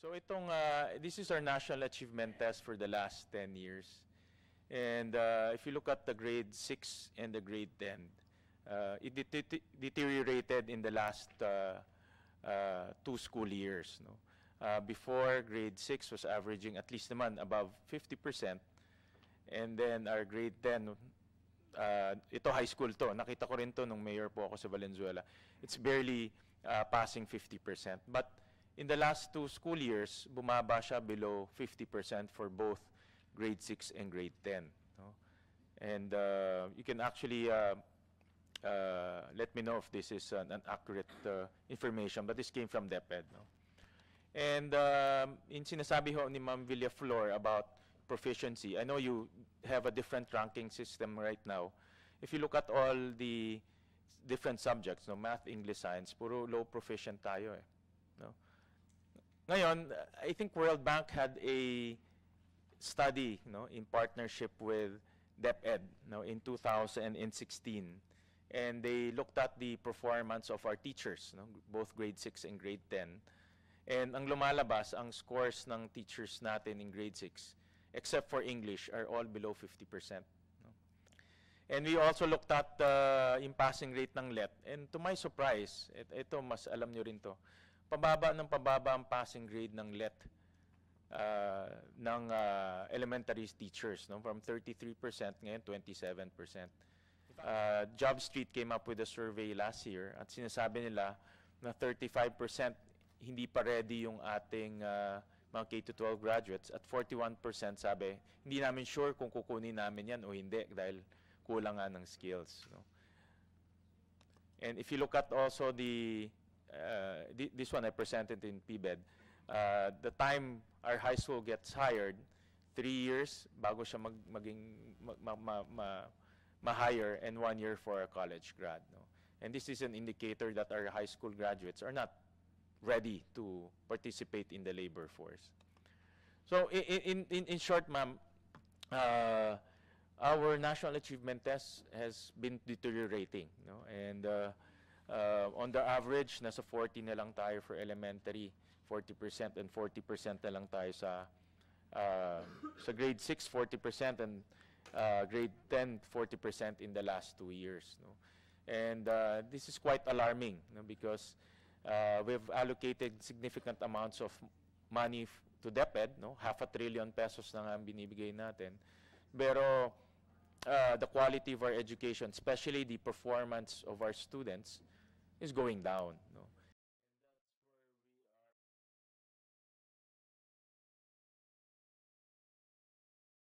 So this is our national achievement test for the last 10 years. And if you look at the grade 6 and the grade 10, it deteriorated in the last 2 school years. No? Before, grade 6 was averaging at least naman above 50%. And then our grade 10, ito high school to. Nakita ko rin to nung mayor po ako sa Valenzuela. It's barely passing 50%. But in the last 2 school years, bumaba siya below 50% for both grade 6 and grade 10. No? And you can actually let me know if this is an accurate information, but this came from DepEd. No? And in sinasabi ho ni Ma'am Villaflor about proficiency, I know you have a different ranking system right now. If you look at all the different subjects, no, math, English, science, puro low proficient tayo eh. No? Ngayon, I think World Bank had a study, no, in partnership with DepEd, no, in 2016, and they looked at the performance of our teachers, no, both grade 6 and grade 10. And ang lumalabas, ang scores ng teachers natin in grade 6, except for English, are all below 50%. No? And we also looked at yung passing rate ng LET. And to my surprise, ito mas alam nyo rin to, pababa ang passing grade ng LET ng elementary teachers, no? From 33%, ngayon 27%. Job Street came up with a survey last year at sinasabi nila na 35% hindi pa ready yung ating mga K-12 graduates at 41% sabi, hindi namin sure kung kukunin namin yan o hindi dahil kulang nga ng skills. No? And if you look at also this one I presented in PBED, the time our high school gets hired, 3 years bago siya maging ma-hire and 1 year for a college grad. No? And this is an indicator that our high school graduates are not ready to participate in the labor force. So in short, ma'am, our national achievement test has been deteriorating. No? And on the average, nasa 40 na lang tayo for elementary, 40%, and 40% na lang tayo sa grade 6, 40%, and grade 10, 40% in the last 2 years. No? And this is quite alarming, no? Because we've allocated significant amounts of money to DepEd, no? 500 billion pesos na nga ang binibigay natin. Pero the quality of our education, especially the performance of our students, is going down. No?